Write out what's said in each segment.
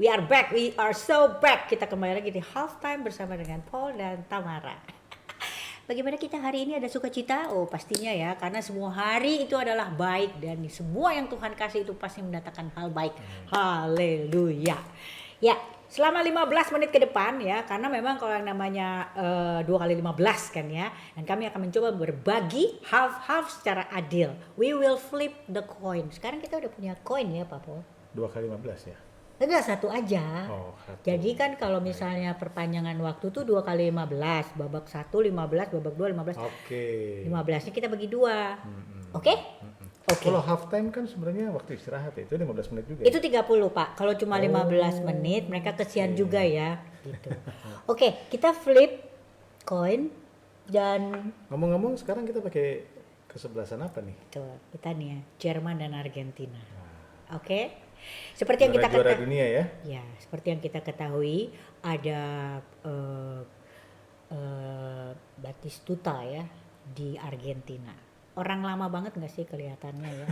We are back, we are so back. Kita kembali lagi di Halftime bersama dengan Paul dan Tamara. Bagaimana kita hari ini, ada sukacita? Oh pastinya ya, karena semua hari itu adalah baik. Dan semua yang Tuhan kasih itu pasti mendatangkan hal baik. Haleluya. Ya, selama 15 menit ke depan ya, karena memang kalau yang namanya 2 kali 15 kan ya. Dan kami akan mencoba berbagi half-half secara adil. We will flip the coin. Sekarang kita udah punya coin ya Pak Paul. 2 kali 15 ya? Enggak, satu aja. Oh, satu. Jadi kan kalau misalnya perpanjangan waktu tuh 2 kali 15, babak 1 15, babak 2 15. Oke. 15-nya kita bagi 2. Oke? Oke. Kalau half time kan sebenarnya waktu istirahat ya, itu 15 menit juga. Itu 30, Pak. Kalau cuma 15 menit mereka kesian juga ya, gitu. Oke, kita flip coin dan Ngomong-ngomong sekarang kita pakai kesebelasan apa nih? tuh, kita nih ya, Jerman dan Argentina. Oke? Seperti yang kita Juara dunia ya? Ya, seperti yang kita ketahui ada Batistuta ya di Argentina. Orang lama banget nggak sih kelihatannya ya?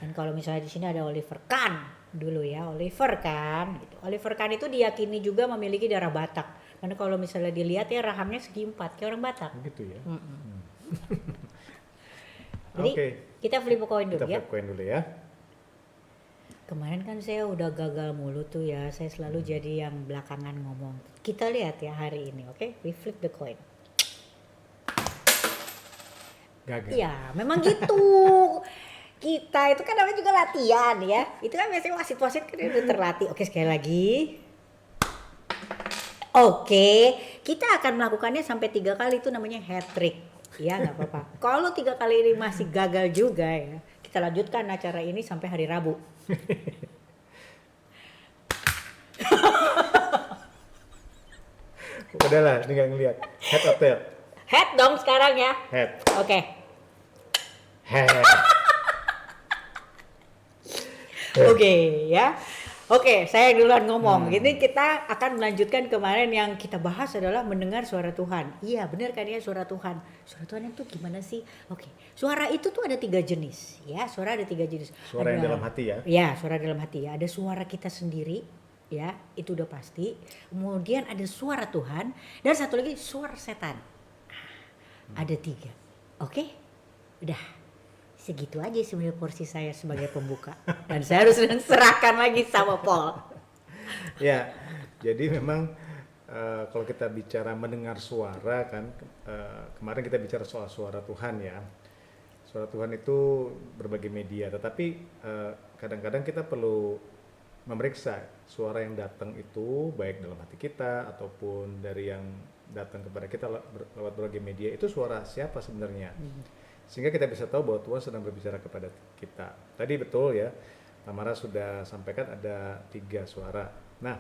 Dan kalau misalnya di sini ada Oliver Kahn dulu ya, Oliver Kahn. Gitu. Oliver Kahn itu diyakini juga memiliki darah Batak. Karena kalau misalnya dilihat ya rahamnya segi 4 kayak orang Batak. Gitu ya. Jadi Oke. kita flip coin dulu Kita ya. flip coin dulu ya. Kemarin kan saya udah gagal mulu tuh ya, saya selalu jadi yang belakangan ngomong. Kita lihat ya hari ini, oke? We flip the coin. Gagal. Ya, memang gitu. Kita itu kan namanya juga latihan ya. Itu kan biasanya wasit-wasit kan udah terlatih. Oke, sekali lagi. Oke, kita akan melakukannya sampai 3 kali, itu namanya hat trick. Ya, nggak apa-apa. Kalau 3 kali ini masih gagal juga ya, kita lanjutkan acara ini sampai hari Rabu. Udahlah, tinggal ngeliat. Head or tail? Head dong sekarang ya. Head. Oke. Head. Oke ya. Oke, saya duluan ngomong. Ini kita akan melanjutkan kemarin yang kita bahas adalah mendengar suara Tuhan. Iya, benar kan ya, suara Tuhan. Suara Tuhan itu gimana sih? Oke. Suara itu tuh ada 3 jenis ya. Suara ada 3 jenis. Suara yang dalam hati ya? Ya, suara dalam hati ya. Ada suara kita sendiri ya, itu udah pasti. Kemudian ada suara Tuhan dan satu lagi suara setan. Ada 3. Oke? Udah. Segitu aja sebenarnya porsi saya sebagai pembuka. Dan saya harus serahkan lagi sama Paul. Ya, jadi memang kalau kita bicara mendengar suara kan, kemarin kita bicara soal suara Tuhan ya. Suara Tuhan itu berbagai media, tetapi kadang-kadang kita perlu memeriksa suara yang datang itu baik dalam hati kita ataupun dari yang datang kepada kita lewat berbagai media, itu suara siapa sebenarnya. Sehingga kita bisa tahu bahwa Tuhan sedang berbicara kepada kita. Tadi betul ya, Tamara sudah sampaikan ada 3 suara. Nah,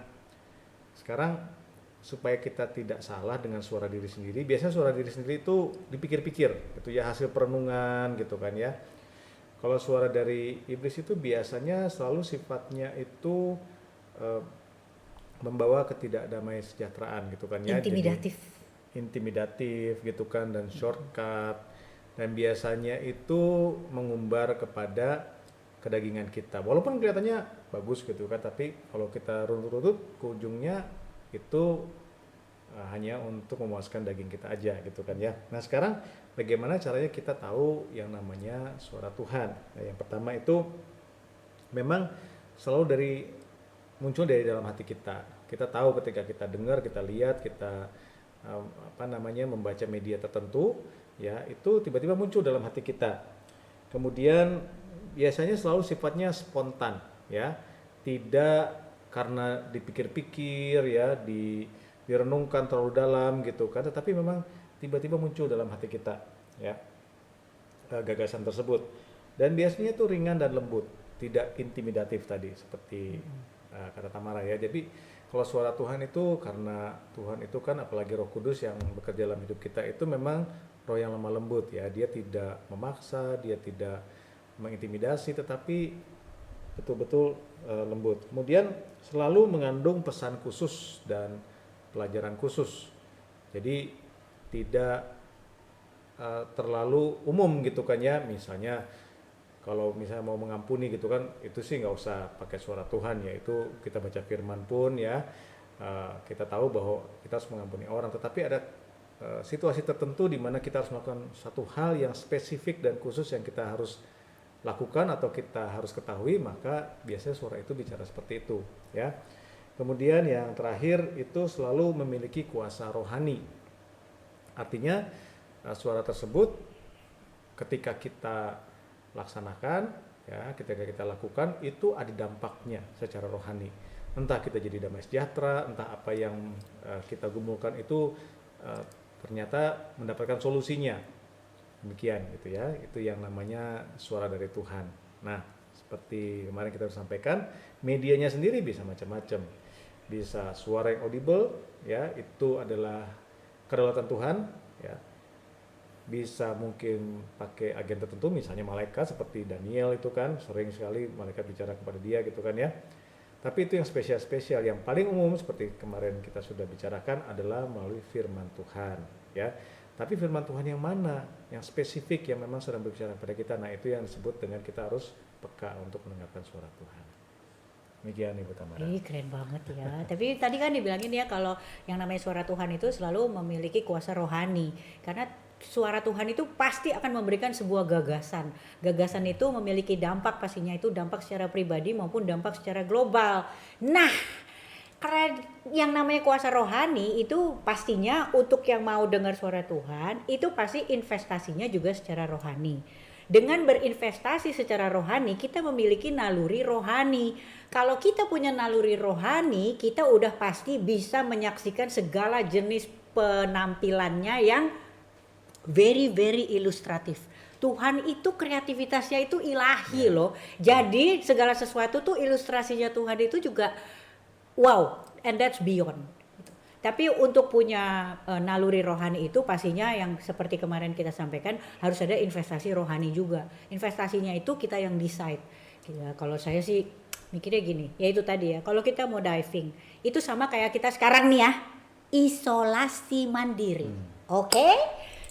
sekarang supaya kita tidak salah dengan suara diri sendiri, biasanya suara diri sendiri itu dipikir-pikir, itu ya hasil perenungan gitu kan ya. Kalau suara dari iblis itu biasanya selalu sifatnya itu membawa ketidakdamaian sejahteraan gitu kan ya. Intimidatif. Jadi, intimidatif gitu kan, dan shortcut. Dan biasanya itu mengumbar kepada kedagingan kita. Walaupun kelihatannya bagus gitu kan, tapi kalau kita runut-runut ke ujungnya itu hanya untuk memuaskan daging kita aja gitu kan ya. Nah sekarang bagaimana caranya kita tahu yang namanya suara Tuhan? Nah, yang pertama itu memang selalu muncul dari dalam hati kita. Kita tahu ketika kita dengar, kita lihat, kita membaca media tertentu, ya itu tiba-tiba muncul dalam hati kita. Kemudian biasanya selalu sifatnya spontan ya, tidak karena dipikir-pikir ya, direnungkan terlalu dalam gitu kan, tetapi memang tiba-tiba muncul dalam hati kita ya gagasan tersebut. Dan biasanya itu ringan dan lembut, tidak intimidatif tadi seperti kata Tamara ya. Jadi kalau suara Tuhan itu, karena Tuhan itu kan apalagi Roh Kudus yang bekerja dalam hidup kita, itu memang roh yang lemah lembut ya. Dia tidak memaksa, dia tidak mengintimidasi, tetapi betul-betul lembut. Kemudian selalu mengandung pesan khusus dan pelajaran khusus. Jadi tidak terlalu umum gitu kan ya. Misalnya Kalau misalnya mau mengampuni gitu kan, itu sih nggak usah pakai suara Tuhan, yaitu kita baca firman pun ya, kita tahu bahwa kita harus mengampuni orang. Tetapi ada situasi tertentu di mana kita harus melakukan satu hal yang spesifik dan khusus yang kita harus lakukan atau kita harus ketahui, maka biasanya suara itu bicara seperti itu ya. Kemudian yang terakhir itu selalu memiliki kuasa rohani. Artinya suara tersebut ketika kita laksanakan ya, ketika kita lakukan itu ada dampaknya secara rohani. Entah kita jadi damai sejahtera, entah apa yang kita gumulkan itu ternyata mendapatkan solusinya. Demikian gitu ya. Itu yang namanya suara dari Tuhan. Nah, seperti kemarin kita sampaikan, medianya sendiri bisa macam-macam. Bisa suara yang audible ya, itu adalah kedaulatan Tuhan ya. Bisa mungkin pakai agen tertentu, misalnya malaikat seperti Daniel itu kan sering sekali malaikat bicara kepada dia gitu kan ya. Tapi itu yang spesial-spesial, yang paling umum seperti kemarin kita sudah bicarakan adalah melalui firman Tuhan ya. Tapi firman Tuhan yang mana? Yang spesifik, yang memang sedang berbicara kepada kita. Nah, itu yang disebut dengan kita harus peka untuk mendengarkan suara Tuhan. Demikian Ibu Tamara. Keren banget ya. Tapi tadi kan dibilangin ya kalau yang namanya suara Tuhan itu selalu memiliki kuasa rohani. Karena suara Tuhan itu pasti akan memberikan sebuah gagasan. Gagasan itu memiliki dampak, pastinya itu dampak secara pribadi maupun dampak secara global. Nah, karena yang namanya kuasa rohani itu pastinya untuk yang mau dengar suara Tuhan itu pasti investasinya juga secara rohani. Dengan berinvestasi secara rohani, kita memiliki naluri rohani. Kalau kita punya naluri rohani, kita udah pasti bisa menyaksikan segala jenis penampilannya yang very ilustratif. Tuhan itu kreativitasnya itu ilahi loh. Jadi segala sesuatu tuh ilustrasinya Tuhan itu juga wow, and that's beyond. Tapi untuk punya naluri rohani itu pastinya yang seperti kemarin kita sampaikan harus ada investasi rohani juga. Investasinya itu kita yang decide. Ya, kalau saya sih mikirnya gini, ya itu tadi ya. Kalau kita mau diving, itu sama kayak kita sekarang nih ya, isolasi mandiri. Oke?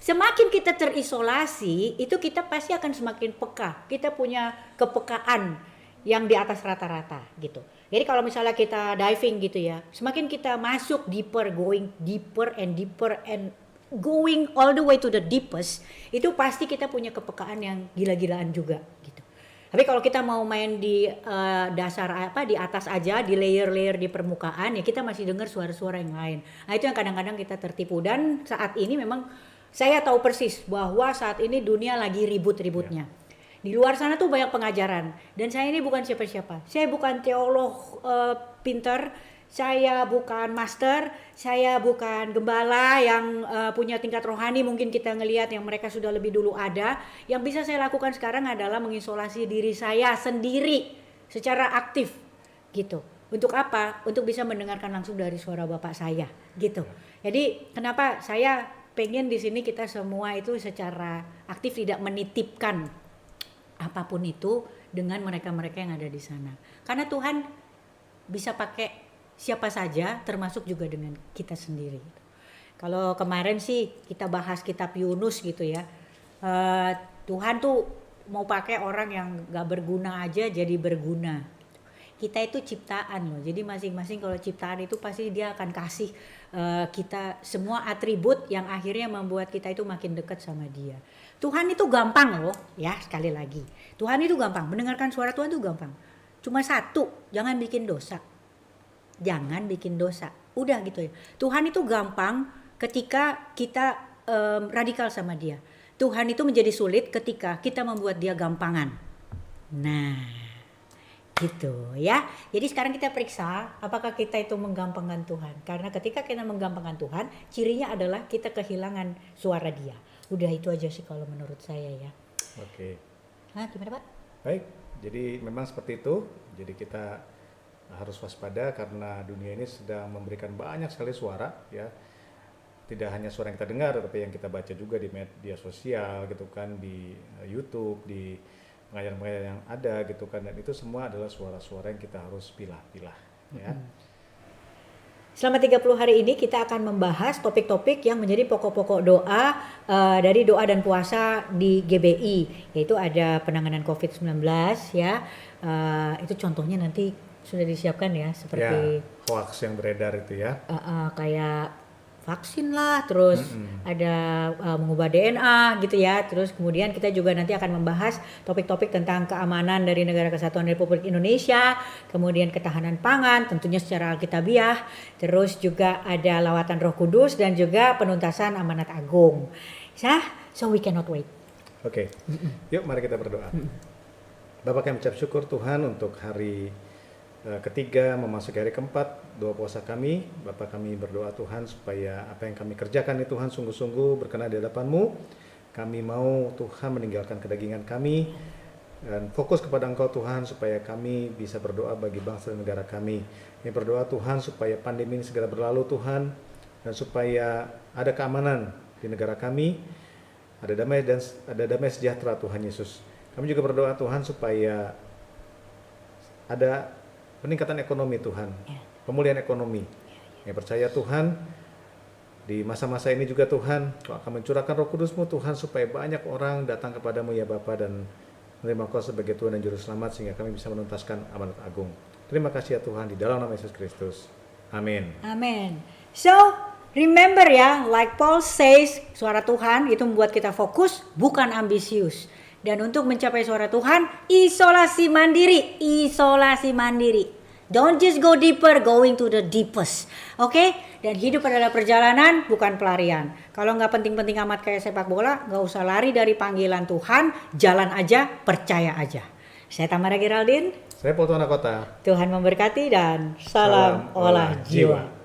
Semakin kita terisolasi, itu kita pasti akan semakin peka. Kita punya kepekaan yang di atas rata-rata gitu. Jadi kalau misalnya kita diving gitu ya, semakin kita masuk deeper, going deeper and going all the way to the deepest, itu pasti kita punya kepekaan yang gila-gilaan juga gitu. Tapi kalau kita mau main di dasar di atas aja, di layer-layer di permukaan ya kita masih dengar suara-suara yang lain. Nah, itu yang kadang-kadang kita tertipu, dan saat ini memang saya tahu persis bahwa saat ini dunia lagi ribut-ributnya. Di luar sana tuh banyak pengajaran, dan saya ini bukan siapa-siapa. Saya bukan teolog pinter, saya bukan master, saya bukan gembala yang punya tingkat rohani mungkin kita ngelihat yang mereka sudah lebih dulu ada. Yang bisa saya lakukan sekarang adalah mengisolasi diri saya sendiri secara aktif gitu. Untuk apa? Untuk bisa mendengarkan langsung dari suara Bapak saya gitu. Jadi kenapa saya pengen di sini kita semua itu secara aktif tidak menitipkan apapun itu dengan mereka-mereka yang ada di sana. Karena Tuhan bisa pakai siapa saja, termasuk juga dengan kita sendiri. Kalau kemarin sih kita bahas kitab Yunus gitu ya. Tuhan tuh mau pakai orang yang gak berguna aja jadi berguna. Kita itu ciptaan loh, jadi masing-masing kalau ciptaan itu pasti dia akan kasih kita semua atribut yang akhirnya membuat kita itu makin dekat sama dia. Tuhan itu gampang loh ya, sekali lagi Tuhan itu gampang, mendengarkan suara Tuhan itu gampang. Cuma satu, jangan bikin dosa, udah gitu ya. Tuhan itu gampang ketika kita radikal sama dia. Tuhan itu menjadi sulit ketika kita membuat dia gampangan. Nah gitu ya. Jadi sekarang kita periksa apakah kita itu menggampangkan Tuhan. Karena ketika kita menggampangkan Tuhan, cirinya adalah kita kehilangan suara dia. Udah itu aja sih kalau menurut saya ya. Oke. Gimana Pak? Baik, jadi memang seperti itu. Jadi kita harus waspada karena dunia ini sedang memberikan banyak sekali suara ya. Tidak hanya suara yang kita dengar, tapi yang kita baca juga di media sosial gitu kan, di YouTube, di pengajaran-pengajaran yang ada gitu kan, dan itu semua adalah suara-suara yang kita harus pilah-pilah ya. selama 30 hari ini kita akan membahas topik-topik yang menjadi pokok-pokok doa dari doa dan puasa di GBI, yaitu ada penanganan COVID-19 ya. Itu contohnya nanti sudah disiapkan ya, seperti Ya, hoax yang beredar itu ya. kayak vaksin lah, terus ada mengubah DNA gitu ya. Terus kemudian kita juga nanti akan membahas topik-topik tentang keamanan dari Negara Kesatuan Republik Indonesia, kemudian ketahanan pangan tentunya secara alkitabiah, terus juga ada lawatan Roh Kudus dan juga penuntasan amanat agung. So we cannot wait. Oke, yuk mari kita berdoa. Bapak kami ucap syukur Tuhan untuk hari ketiga memasuki hari keempat doa puasa kami. Bapak kami berdoa Tuhan supaya apa yang kami kerjakan ini Tuhan sungguh-sungguh berkenan di hadapan-Mu. Kami mau Tuhan meninggalkan kedagingan kami dan fokus kepada Engkau Tuhan supaya kami bisa berdoa bagi bangsa dan negara kami. Kami berdoa Tuhan supaya pandemi ini segera berlalu Tuhan, dan supaya ada keamanan di negara kami, ada damai sejahtera Tuhan Yesus. Kami juga berdoa Tuhan supaya ada peningkatan ekonomi Tuhan, pemulihan ekonomi. Kami percaya Tuhan, di masa-masa ini juga Tuhan, Kau akan mencurahkan Roh Kudus-Mu Tuhan, supaya banyak orang datang kepadamu ya Bapa dan menerima Kau sebagai Tuhan dan Juru Selamat, sehingga kami bisa menuntaskan amanat agung. Terima kasih ya Tuhan, di dalam nama Yesus Kristus. Amin. Amin. So, remember ya, like Paul says, suara Tuhan itu membuat kita fokus, bukan ambisius. Dan untuk mencapai suara Tuhan, isolasi mandiri. Don't just go deeper, going to the deepest. Oke? Dan hidup adalah perjalanan, bukan pelarian. Kalau nggak penting-penting amat kayak sepak bola, nggak usah lari dari panggilan Tuhan, jalan aja, percaya aja. Saya Tamara Geraldine. Saya Paul Tuanakota. Tuhan memberkati dan salam olah jiwa.